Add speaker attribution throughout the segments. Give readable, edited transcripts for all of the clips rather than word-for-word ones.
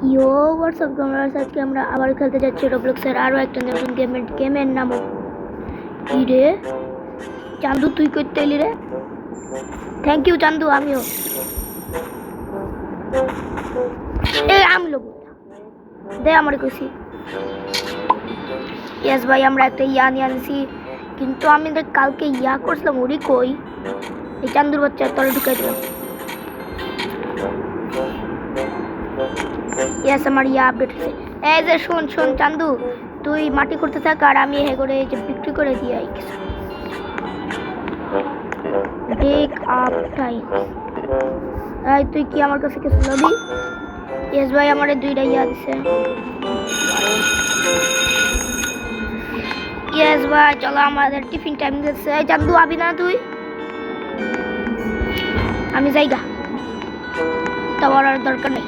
Speaker 1: ইয়ো WhatsApp guys, আজকে আমরা আবার খেলতে যাচ্ছি রোবলক্সের আরও একটা নতুন গেমের নাম কি রে চান্দু, তুই করতে এলি রে? থ্যাংক ইউ চান্দু। আমিও আমি লোক দে আমার খুশি। ইয়েস ভাই, আমরা একটা ইয়া নিয়ে আনছি, কিন্তু আমি কালকে ইয়া করছিলাম ওরি কই এই চান্দুর বাচ্চার তলে ঢুকাই দিলাম। ইয়েস, আমার ইয়া আপডেট হয়েছে। এই যে শোন চান্দু, তুই মাটি করতে থাক আর আমি হে করে এই যে বিক্রি করে দিয়ে আই কিছু টেক আপ টাইম। এই তুই কি আমার কাছে কিছু লবি? ইয়েস ভাই, আমার দুইটা ইয়া দিছে। ইয়েস ভাই, চলো আমাদের টিফিন টাইম দিচ্ছে। এই চান্দু আবি না তুই? আমি যাইগা, তোমার আর দরকার নেই।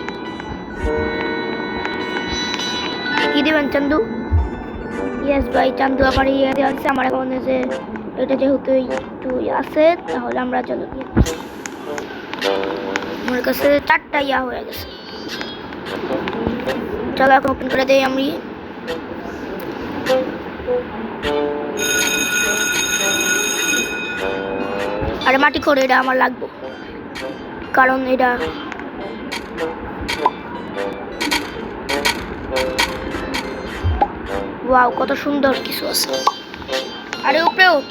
Speaker 1: কি দিবেন চান্দু? ইয়েস ভাই, চান্দু আমার ইয়ে আছে, আমার এখন যে এটা যেহেতু একটু আছে, তাহলে আমরা চলো আমার কাছে 4টা ইয়া হয়ে গেছে। চলো এখন ওপেন করে দেই আমি। আরে মাটি করে, এটা আমার লাগবে, কারণ এটা ওয়াও কত সুন্দর কিছু আছে। আরে উপরে উঠ,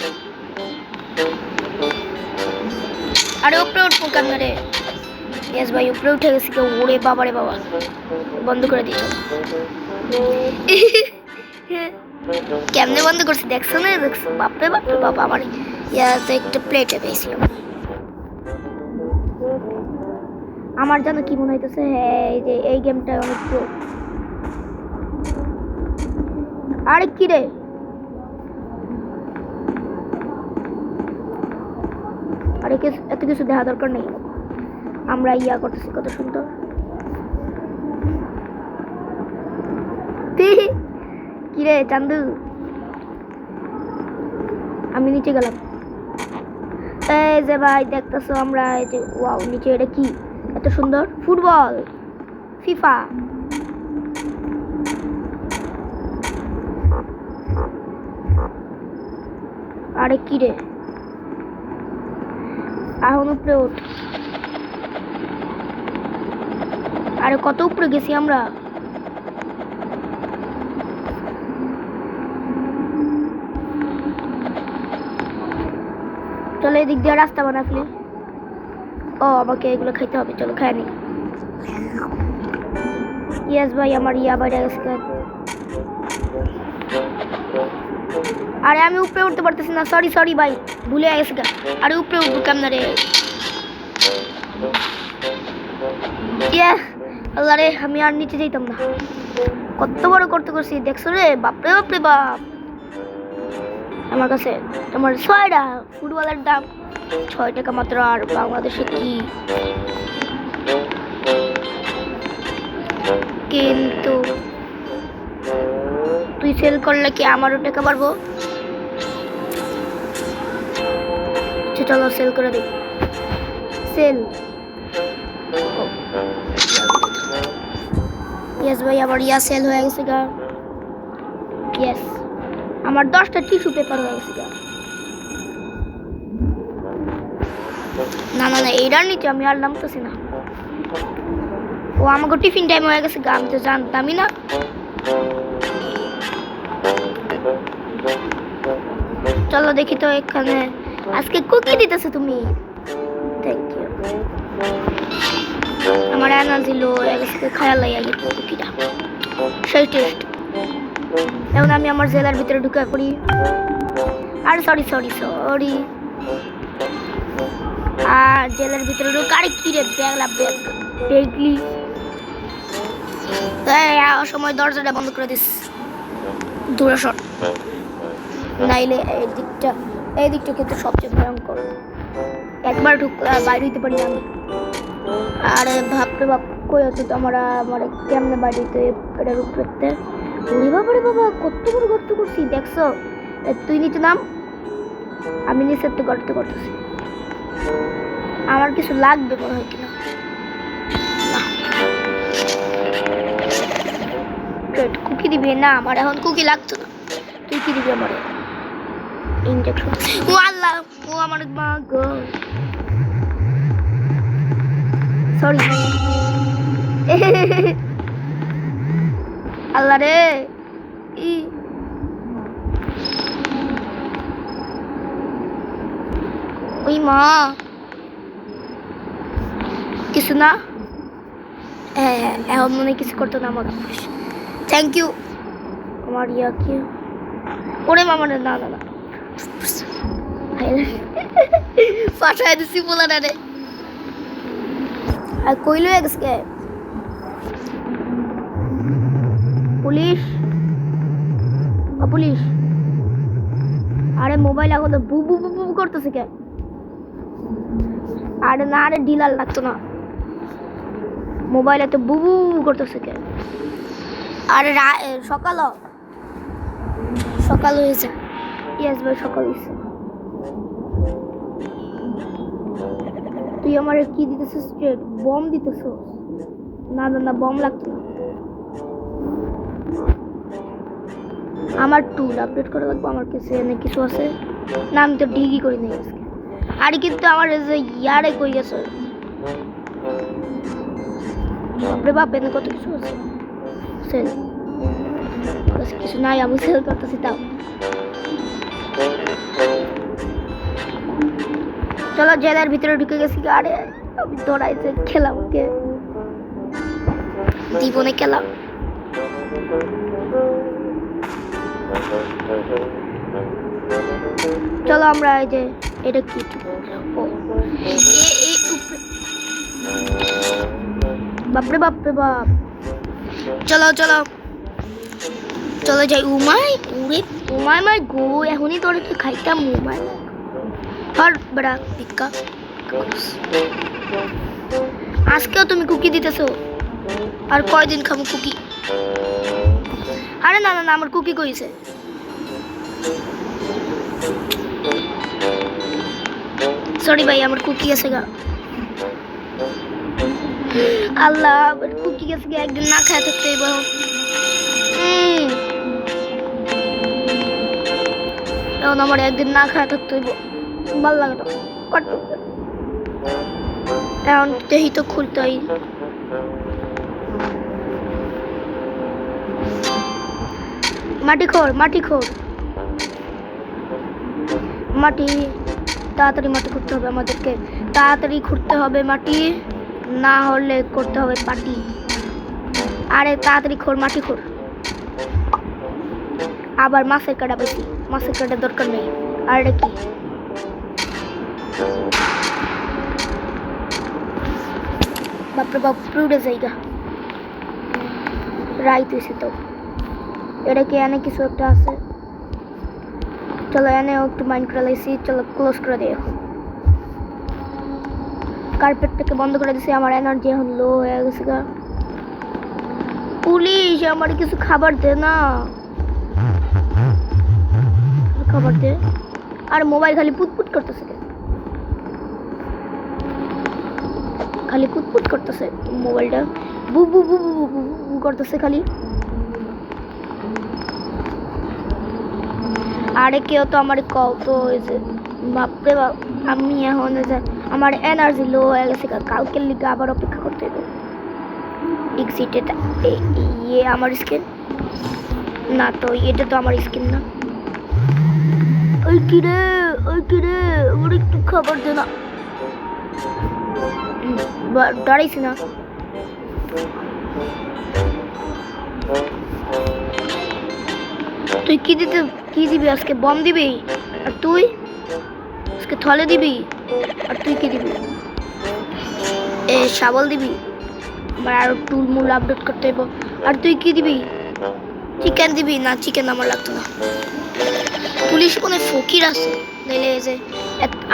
Speaker 1: কেন রে? ইয়েস ভাই, উপরে উঠে গেছি কেউ। ওরে বাবা রে বাবা, বন্ধ করে দিই। কেমনে বন্ধ করছি দেখছো না? দেখছো? বাপরে বাবা, আমার ইয়াতে একটা প্লেটে পেয়েছি। আমার জানো কি মনে হইতেছে? হ্যাঁ, এই যে এই গেমটা অনেক প্রো। আরে কি রে, আরে এত কিছু দেখা দরকার নেই, আমরা ইয়া করতেছি কত সুন্দর। কি রে চান্দু, আমি নিচে গেলাম। এই যে ভাই দেখতেছো আমরা এই যে ওয়াও নিচে এটা কি এত সুন্দর ফুটবল ফিফা। আরে কি রে, এখন উপরে উঠ। আরে কত উপরে গেছি আমরা। চলো এদিক দিয়ে রাস্তা বানাবি। ও আমাকে এগুলো খাইতে হবে, চলো খাই নি। ইয়েস ভাই, আমার ইয়া বাইরে গেছে। আরে আমি উপরে উঠতে পারতেছি না, সরি ভাই, ভুলে গেছে। আরে উপরে উঠবো কেমন রে? আল্লাহ রে, আমি আর নিচে যাইতাম না। কত বড় করতে করছি দেখছো রে? বাপরে বাপ। আমার কাছে তোমার 6টা ফুটবলের দাম 6 টাকা মাত্র। আর বাংলাদেশে কি, কিন্তু তুই সেল করলে কি আমারও টাকা পারবো? চলো সেল করে দিই। সেল। ইয়েস ভাই, আমার ইয়া সেল হয়ে গেছে গা। ইয়েস, আমার 10টা টিস্যু পেপার হয়ে গেছে গা। না এইটার নিচে আমি আর নামতেছি না। ও আমাকে টিফিন টাইম হয়ে গেছে গা, আমি তো জানতামই না। চলো দেখি তো এখানে আজকে কুকি দিতেছে তুমি। Thank you. আমার এনার্জি লো হয়ে গেছে, খায়াল লাগে কুকিটা সেই টেস্ট। এখন আমি আমার জেলার ভিতরে ঢুকে পড়ি। আর সরি আর জেলার ভিতরে ঢুক। আরে কি রে, দেখলি সময় দরজাটা বন্ধ করে দিস, দূরে সর, নাইলে এই দিকটা কিন্তু সবচেয়ে ভয়ঙ্কর। একবার বাইরে হইতে পারি আমি। আরে বাপরে বাপ, কই হচ্ছে তো আমরা কেমনে বাড়িতে এটার উপরে। ওরে বাবারে বাবা, কত বড় গর্ত করছি দেখছো? তুই নিচে নাম, আমি নিচে একটু গর্ত করতেছি। আমার কিছু লাগবে মনে হয় কিনা। না আমার এখন কুকি লাগতো না। তুই কি দিবি আমার ইনজেকশন? ও আল্লাহ, ও আমার মা গো, সরি। আল্লাহ রে, ওই মা কিছু না। হ্যাঁ হ্যাঁ, এখন মনে কিছু করতো না আমার। থ্যাংক ইউ আমার ইয়া কি। ওরে মামা না না না, পাঠায় দিছি বলা না রে। আর কইলো গেছে পুলিশ, পুলিশ। আরে মোবাইল এখন বু বু বু বু করতেছে কে? আরে না, আরে ডিলার লাগতো না, মোবাইলে তো বু বু করতেছে কে? আরে সকাল সকাল হয়েছে। ইয়েস ভাই, সকাল হয়েছে। তুই আমার কি দিতেছিস? Straight bomb দিতেছ? না না না, বম লাগতো না। আমার টুল আপডেট করা লাগবে। আমার কাছে এনে কিছু আছে না, আমি তো ডিগ্রি করি নাই আজকে। আরে কিন্তু আমার ইয়ারে কই গেছে? বাপরে বাপ, এনে কত কিছু আছে। সেল কিছু নাই, আমি সেল করতেছি। তাও চলো, জেলার ভিতরে ঢুকে গেছি। আরে আমি দৌড়াইছে, খেলাম কে জীবনে খেলাম। চলো আমরা এই যে এটা কি, বাপরে বাপরে বাপ। চলো চলো চলো যাই। উমাই উড়ে উমাই মাই গো, এখনই তোর কি খাইতাম উমাই। আর বড়া ভিক্ষা, আজকেও তুমি কুকি দিতেছো? আর কয়দিন খাবো কুকি? আরে না না না, আমার কুকি কইছে। সরি ভাই, আমার কুকি আছে গা। আল্লাহ, আমার কুকি গেছে গা, একদিন না খায় থাকতে হইব। এখন আমার একদিন না খায় থাকতে হইব, ভাল লাগে না। এখন দেহি তো খুলতে হয়। মাটি খোর, মাটি খোর, মাটি তাড়াতাড়ি মাটি খুঁড়তে হবে আমাদেরকে, তাড়াতাড়ি খুঁড়তে হবে মাটি, না হলে করতে হবে পাটি। আরে তাড়াতাড়ি খোর, মাটি খোর। আবার মাছের কাটা বেশি, মাছের কাটার দরকার নেই। আর এটা কি? বাপরে বাপ, পুরো জায়গা রাইত হয়েছে তো। এটা কি এনে কিছু একটা আছে? চলো এনেও একটু মাইন্ড করে লাইছি। চলো ক্লোজ করে দিই। এখন কার্পেটটাকে বন্ধ করে দিছি। আমার এনার্জি এখন লো হয়ে গেছে গা। পুলিশ, আমার কিছু খাবার দে না, খাবার দে। আর মোবাইল খালি পুটপুট করতেছে, খালি পুটপুট করতেছে মোবাইলটা, বু বু বু বু বু করতেছে খালি। আরে কেউ তো আমার কত হয়েছে, বাপরে বাপ। আমি এখন আমার এনার্জি লো হয়ে গেছে, কালকের লিগে আবার অপেক্ষা করতে হবে। এক্সিটেড ইয়ে আমার স্কিন না তো, এটা তো আমার স্কিন না। ওই কিরে, ওই কিরে, আমার একটু খাবার দে না। দাঁড়াইছি না। তুই কি দিবি আজকে? বম দিবি? আর তুই আজকে থলে দিবি? আর তুই কি দিবি? শাবল দিবি? আমার আরো টুলমুল আপডেট করতে হইব। আর তুই কি দিবি? চিকেন দিবি? না, চিকেন আমার লাগতো না। পুলিশ কোনো ফকির আছে, নাইলে যে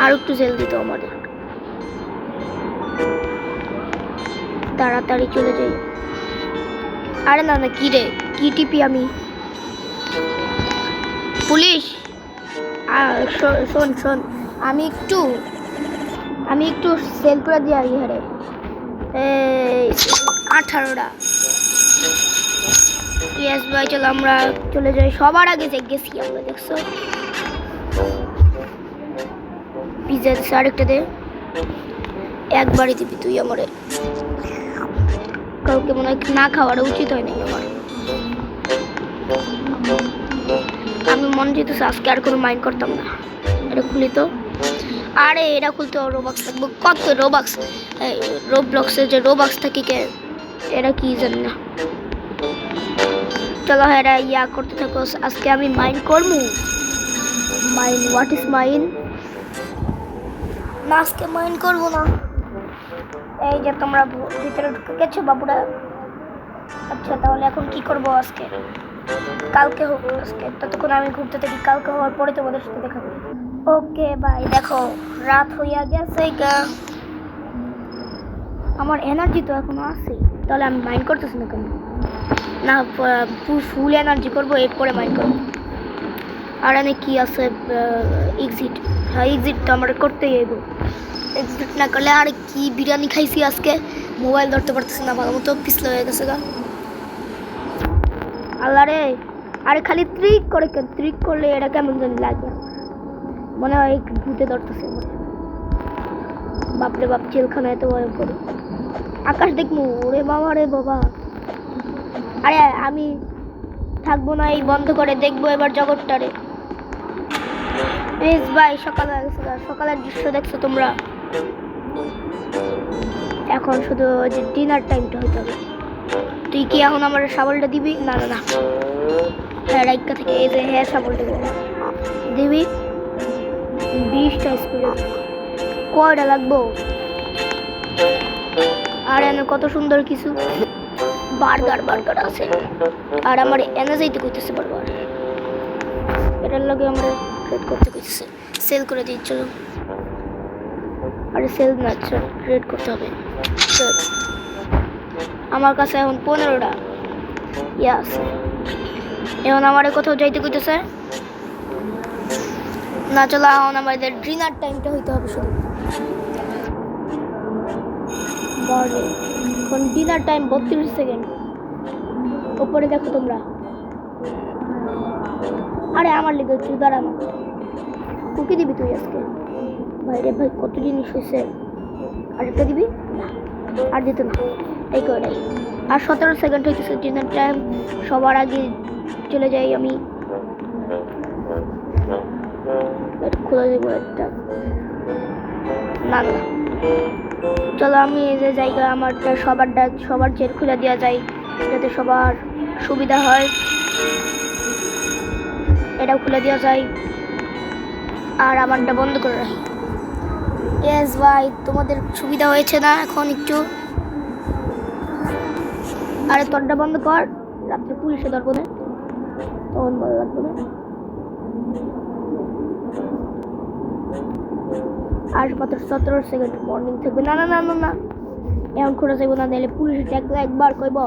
Speaker 1: আর একটু জেল দিত আমাদের। তাড়াতাড়ি চলে যাই। আরে না না, কি রে, কি টিপি আমি? পুলিশ শোন শোন, আমি একটু সেল করে দিয়ে আই। হারে 18টা ইয়েস ভাই, চলো আমরা চলে যাই। সবার আগে যে গেছি আমরা, দেখছো পিজা দিচ্ছে, আরেকটা দে। একবারই দিবি তুই আমারে, কাউকে মনে হয় না খাওয়াটা উচিত হয় নাই আমার। আমি মনে যেতেছে আজকে আর কোনো মাইন্ড করতাম না। এটা খুলি তো, আরে এটা খুলতে রোবাক্স থাকবো, কত রোবাক্স, রোবলক্সে যে রোবাক্স থাকি কে, এটা কি জানি না। চলো হ্যাঁ ইয়া করতে থাকো, আজকে আমি মাইন্ড করবো। Mind, what is mind? না আজকে মাইন্ড করবো না। এই যে তোমরা ভিতরে ঢুকে গেছো বাবুরা। আচ্ছা তাহলে এখন কি করবো আজকে? কালকে হোক, আজকে ততক্ষণ আমি ঘুরতে থাকি, কালকে হওয়ার পরে তোমাদের সাথে দেখা করি। Okay bye. দেখো রাত হইয়া গেছে গা, আমার এনার্জি তো এখনো আছে, তাহলে আমি মাইন্ড করতেছি না কেন? না ফুল এনার্জি করবো, এরপরে মাইন্ড করবো। আর এনে কি আছে? এক্সিট। হ্যাঁ এক্সিট তো আমার করতেই হইব। এক্সিট না করলে, আর কি বিরিয়ানি খাইছি আজকে, মোবাইল ধরতে পারতেছি না ভালো মতো, পিছলে হয়ে গেছে গা। আল্লাহ রে, আরে খালি ট্রিক করে, কেন ট্রিক করলে এটা কেমন জানি লাগে, মনে হয় ভূতে ধরতেছে। বাপরে বাপ, জেলখানা এত ভয় করে। আকাশ দেখবো, ওরে বাবা রে বাবা। আরে আমি থাকবো না, এই বন্ধ করে দেখবো এবার জগৎটারে। প্লিজ ভাই, সকাল হয়ে গেছে, সকালের দৃশ্য দেখছো তোমরা? এখন শুধু যে ডিনার টাইমটা হইতে হবে। তুই কি এখন আমার শাবলটা দিবি? না না না, হ্যাঁ রাইকা থেকে এই যে হ্যাঁ শাবলটা দিবি। 20টা স্কুলে কয়টা লাগবো? আর এনে কত সুন্দর কিছু বার্গার বার্গার আছে, আর আমার এনে যাইতে কইতেছে বারবার। এটার লগে আমরা ট্রেড করতে কইতেছে, সেল করে দিই চলো। আরে সেল না, ট্রেড করতে হবে। আমার কাছে এখন 15টা ইয়া আছে। এখন আমার কোথাও যাইতে কইতেছে না, চলো এখন আমাদের ডিনার টাইমটা হইতে হবে শুধু। এখন ডিনার টাইম 32 সেকেন্ড। উপরে দেখো তোমরা। আরে আমার লেগে একটু দাঁড়ানো। কুকি দিবি তুই আজকে? ভাইরে ভাই, কত জিনিস হয়েছে। আরেকটা দিবি? না আর দিত না, এই কয়টাই। আর 17 সেকেন্ড হইতেছে ডিনার টাইম। সবার আগে চলে যাই আমি। খুলে দেবো একটা, না না চলো আমি এই যে জায়গা আমারটা সবার জেল খুলে দেওয়া যায়, যাতে সবার সুবিধা হয়। এটাও খুলে দেওয়া যায়, আর আমারটা বন্ধ করে রাখি। ইয়েস ভাই, তোমাদের সুবিধা হয়েছে না এখন একটু? আরে তোরটা বন্ধ কর, রাত্রে পুলিশে ধরবো না, তখন ভালো লাগবে না। আর মাত্র 17 সেকেন্ড মর্নিং থাকবে। না না না না না, এখন খোঁজা যাইব না, নাহলে পুলিশ দেখলে একবার কইব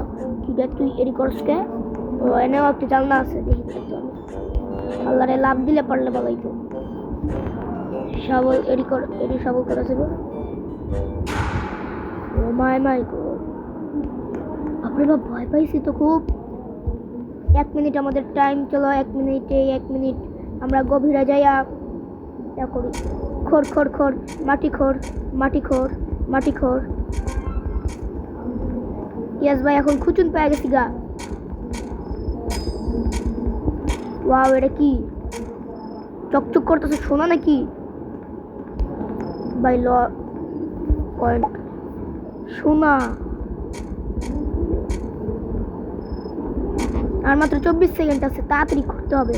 Speaker 1: কি রে তুই এরি করসকে। ও এনেও একটা জানলা আছে, দেখি দেখতে হবে। আল্লাহ রে, লাভ দিলে পারলে ভালোই তো। শাবল এরি শাবল করা যাইব। ও মাই মাই গো, আপনি বাপ ভয় পাইছি তো খুব। 1 মিনিট আমাদের টাইম, চলো 1 মিনিট আমরা গভীরে যাইয়া করি। খোর খোর খোর, মাটি খোর, মাটি খোর, মাটি খোর। ইয়াস ভাই, এখন খুচুন পেয়ে গেছি গা। ওয়াও, এটা কি চকচক করতেছে, সোনা নাকি ভাই? পয়েন্ট সোনা। আর মাত্র 24 সেকেন্ড আছে, তাড়াতাড়ি করতে হবে।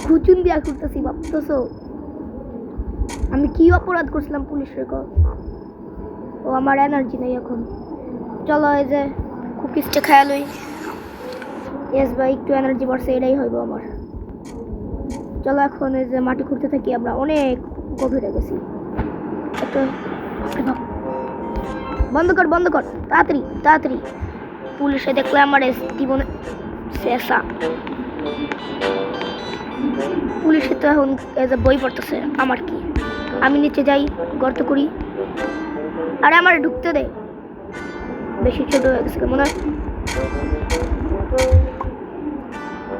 Speaker 1: খুচুন দিয়া করতেছি, ভাবতেছো আমি কি অপরাধ করছিলাম পুলিশের কল? ও আমার এনার্জি নেই এখন। চলো এই যে কুকিজটা খেয়া লই। ইয়েস ভাই, একটু এনার্জি বাড়ছে, এটাই হইব আমার। চলো এখন এই যে মাটি খুঁড়তে থাকি, আমরা অনেক গভীরে গেছি। একটু বন্ধ কর তাড়াতাড়ি তাড়াতাড়ি। পুলিশে দেখলে আমার জীবনে শেষা। পুলিশে তো এখন বই পড়তেছে, আমার কি? আমি নিচে যাই, গর্ত করি। আরে আমার ঢুকতে দে, বেশি ছোট হয়ে গেছে মনে হয়।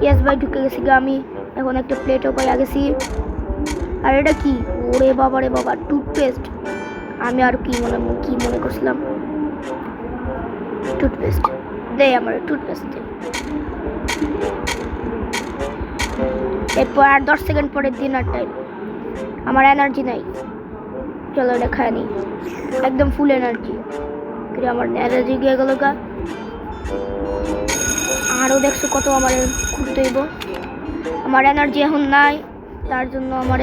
Speaker 1: ইয়েস ভাই ঢুকে গেছি গা আমি। এখন একটা প্লেটও পাই গেছি। আর এটা কি? ওরে বাবা রে বাবা, টুথপেস্ট। আমি আর কি মনে করছিলাম টুথপেস্ট। দে আমার টুথপেস্ট দে। এরপর আর 10 সেকেন্ড পরে ডিনার টাইম। আমার এনার্জি নাই, চলো এটা খাই নি। একদম ফুল এনার্জি। আমার এনার্জি গিয়ে গেল গা। আরও দেখছো কত আমার ঘুরতে হইব। আমার এনার্জি এখন নাই, তার জন্য আমার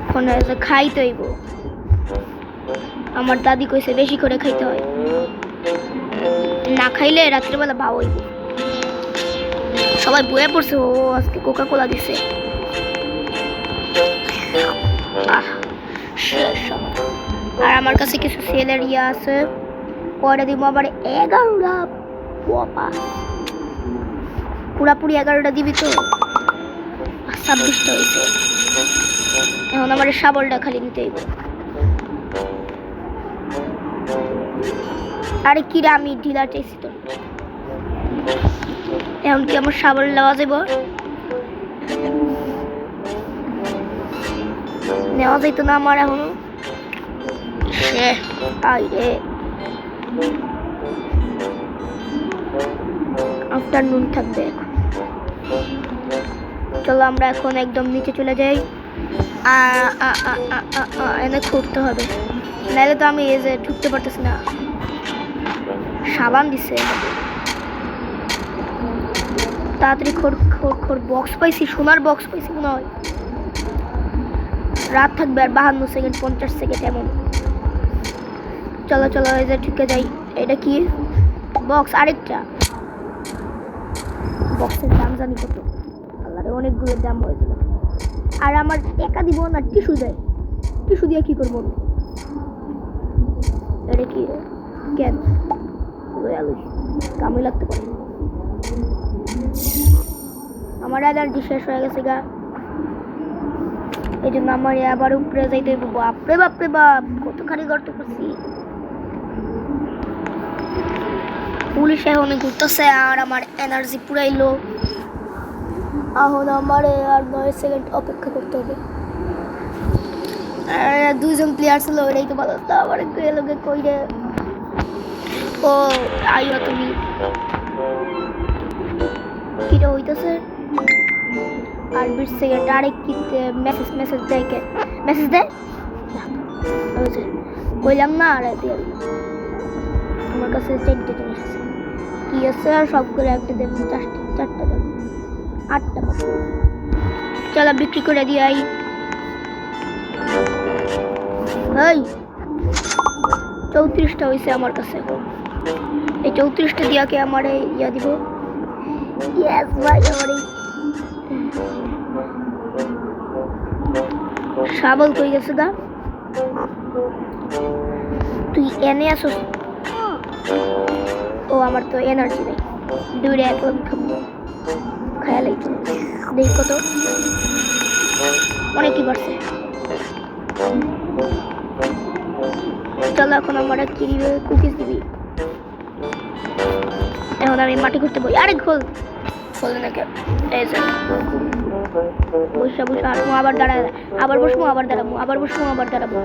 Speaker 1: এখন খাইতে হইব। আমার দাদি কইছে বেশি করে খাইতে হয়, না খাইলে রাত্রিবেলা ভাও হইব। সবাই বয়ে পড়ছে, ও আজকে কোকা কোলা দিছে। আর আমার কাছে কিছু সেলের ইয়ে আছে, পরে দিব আবার 11টা। বাবা পুরাপুরি 11টা দিবি তো? 26টা হয়েছে। এখন আমার শাবলটা খালি নিতে হইব। আরে কিরা আমি ঢিলা চাইছি তো। এখন কি আমার শাবল নেওয়া যাব? নেওয়া যাইতো না আমার এখনো। আফটারনুন থাকবে এখন। চলো আমরা এখন একদম নিচে চলে যাই। এনে খুঁড়তে হবে, নাহলে তো আমি এই যে ঢুকতে পারতেছি না। সাবান দিছে, তাড়াতাড়ি খোর। বক্স পাইছি, সোনার বক্স পাইছি মনে হয়। রাত থাকবে আর 52 সেকেন্ড 50 সেকেন্ড এমন। চলো চলো এই যে ঢুকে যাই। এটা কি বক্স? আরেকটা বক্সের দাম জানি কত। আল্লাহরে অনেকগুলো দাম হয়ে গেল। আর আমার টাকা দিব না, টিস্যু দেয়। টিস্যু দিয়ে কি করবো? এটা কি কেন কামে লাগতে পারে? আমার এনার্জি শেষ হয়ে গেছে গা, এই জন্য আমার আবার উপরে যাইতে হইব। বাপরে বাপরে বাপ, কতখানি গর্ত করছি। পুলিশ এখন ঘুরতেছে আর আমার এনার্জি পুরাই লো। এখন আমার আর 9 সেকেন্ড অপেক্ষা করতে হবে। আর 2জন প্লেয়ার ছিল, ওইটাই তো ভালো। আবার লোকে কইরে ও আইও তুমি কিটা হইতেছে। আর 20 সেকেন্ড আরেক কি মেসেজ দেয় কে? মেসেজ দেয় কইলাম না। আর আমার কাছে 4টে জিনিস আছে। কি আছে? আর সবগুলো একটা দেবো, 4টা দেবো, 8টা পাবো। চলো বিক্রি করে দিই। এই 34টা হয়েছে আমার কাছে। এই 34টা দিয়াকে আমার ইয়া দিব। ইয়েস ভাই, আমার শাবল কই গেছে গা? তুই এনে আসস? ও আমার তো এনার্জি নেই। 2টা এক লগে খাবো, খেয়ালাই তো দেখ কত অনেকই বাড়ছে। চলো এখন আমার কি দিবে? কুকিজ দিবি। এখন আমি মাটি করতে বই। আরে খোলে নাকি? বসা হাঁটবো, আবার দাঁড়াবো, আবার বসবো, আবার দাঁড়াবো, আবার বসবো, আবার দাঁড়াবো।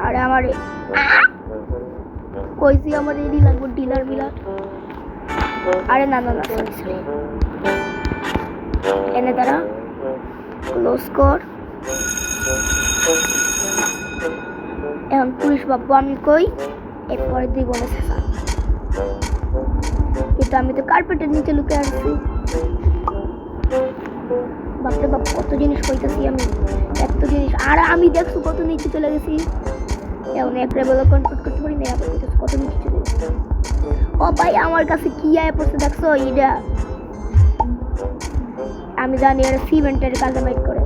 Speaker 1: আরে আমার কইছি আমার এডি লাগবো, ডিলার মিলার। আরে না না না, সরি এনে দাঁড়া, ক্লোজ কর। এখন পুলিশ বাবু আমি কই, এরপরে দিব না শেষা। কিন্তু আমি তো কার্পেটের নিচে লুকে আসছি। বাপরে বাপ, কত জিনিস কইতেছি আমি, এত জিনিস। আর আমি দেখছো কত নিচে চলে গেছি। এখন এক লেভেলও কন্ট্রোল করতে পারি না, আবার কত নিচে চলে গেছি। ও ভাই, আমার কাছে কি আয় পড়ছে দেখছো? এটা আমি জানি এটা সিমেন্টের কাজে বাইট করে।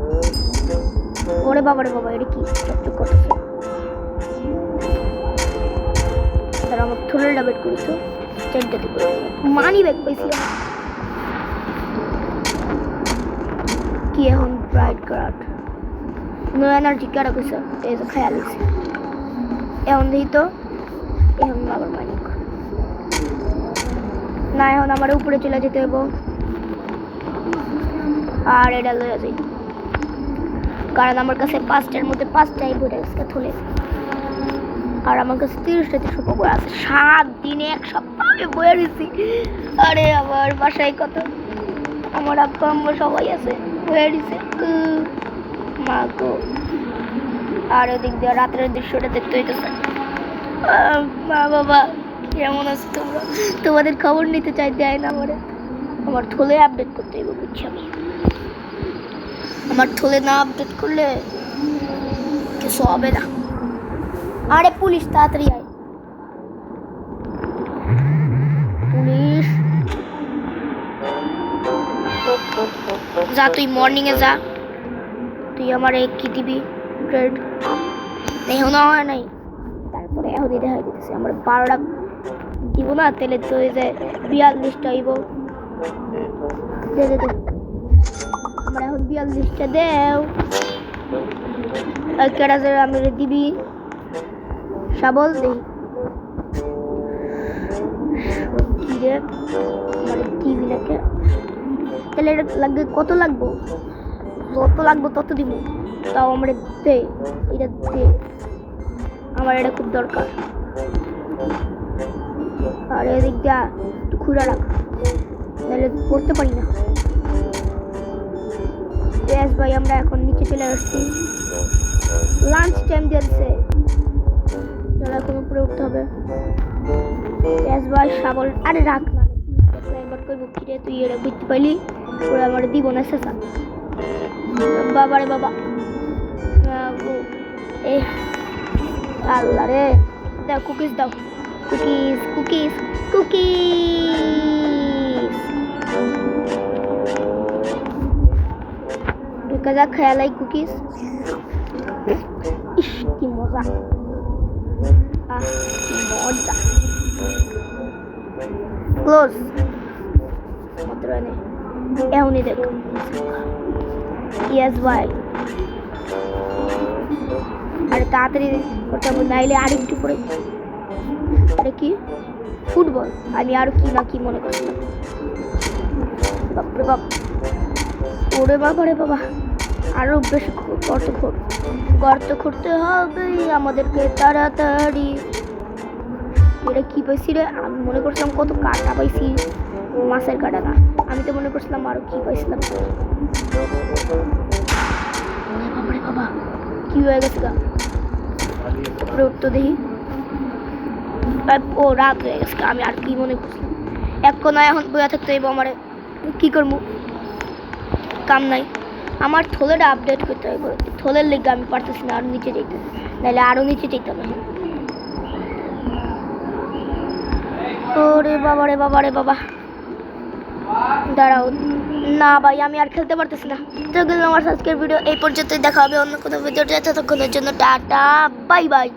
Speaker 1: ওরে বাবা রে বাবা, এটা কি চকচক করতেছে? তারা আমার থুলেটা বেট করেছো। মানি ব্যাগ পাইছি কি এখন? ব্রাইট কার্ড নো এনার্জি কারা কইছে? এই যে খেয়াল হইছে। এখন দেখি তো এখন বাবার মালিক না, এখন আমার উপরে চলে যেতে হইব। আর এটা লয়ে যাই, কারণ আমার কাছে 5টার মধ্যে 5টাই বইটা আজকে থলে। আর আমার কাছে 30টা বই আছে। 7 দিনে 1 সপ্তাহ আমি বইয়ে দিছি। আরে আমার বাসায় কত আমার আব্বা আম্মা সবাই আছে, বইয়ে দিছে মা গো। আর ওদিক দিয়ে রাত্রের দৃশ্যটা দেখতে হইতেছে। মা বাবা কেমন আছো তোমরা? তোমাদের খবর নিতে চাই, দেয় না আমারে। আমার থলে আপডেট করতে হইব, বুঝছি আমি। আমার থলে না আপডেট করলে কিছু হবে না। আরে পুলিশ তাড়াতাড়ি আয়, পুলিশ যা, তুই মর্নিং এ যা। তুই আমার কি দিবি? ব্রেড এখনো হয় নাই, তারপরে এখনই দেখা দিতেছে আমার 12টা দিব না, তাহলে তো এই যে 42টা হইব। দে দে দে, আমার এখন 42টা দেও। কেডা যে আমি দিবি সাবল দেই কি রে, মানে টিভি লেখে। তাহলে এটা লাগবে, কত লাগবো? যত লাগবো তত দিব। তাও আমার দে, এটা দে, আমার এটা খুব দরকার। আর এদিক যা একটু খুঁড়া রাখ, তাহলে পড়তে পারি না। বেশ ভাই, আমরা এখন নিচে চলে আসছি, লাঞ্চ টাইম দিয়েছে, চলো এখন উপরে উঠতে হবে। বেশ ভাই সাবল, আরে রাখ না, একবার কইব কি রে তুই এটা বুঝতে পাইলি, ওরা আমার দিব না শেষা। বাবারে বাবা, এ আল্লাহ রে, দাও কুকিজ দাও, কুকিজ কুকিজ কুকিজ, কাজা খেয়ালাই কুকিজ। ইস কি মজা, কি মজা। ক্লোজ মাত্র এনে এমনই দেখ। ইয়েস ভাই, আরে তাড়াতাড়ি করতে হবে, নাইলে আর একটু পরে। আরে কি ফুটবল, আমি আর কি না কি মনে করছিলাম। বাপরে বাপ, ওরে বাবা রে বাবা, আরো বেশি গর্ত করতে হবে আমাদেরকে তাড়াতাড়ি। এটা কি পাইছি রে? আমি মনে করছিলাম কত কাটা পাইছি, মাছের কাটা না, আমি তো মনে করছিলাম আরো কি পাইছিলাম। বাবারে বাবা, কি হয়ে গেছে গা? উঠতো দেখি, ও রাত হয়ে গেছে, আমি আর কি মনে করছিলাম। এক কোনায় এখন বইয়া থাকতে হইব, আমার কি করবো, কাম নাই। আমার থলেটা আপডেট করতে হবে, থলের লেগে আমি পারতেছি না আরো নিচে যেতে, নাহলে আরো নিচে যেতাম। ওরে বাবা রে বাবা রে বাবা, দাঁড়াও না ভাই, আমি আর খেলতে পারতেছি না। তো গেলাম আমার আজকের ভিডিও এই পর্যন্তই, দেখা হবে অন্য কোনো ভিডিওতে, ততক্ষণের জন্য টাটা বাই বাই।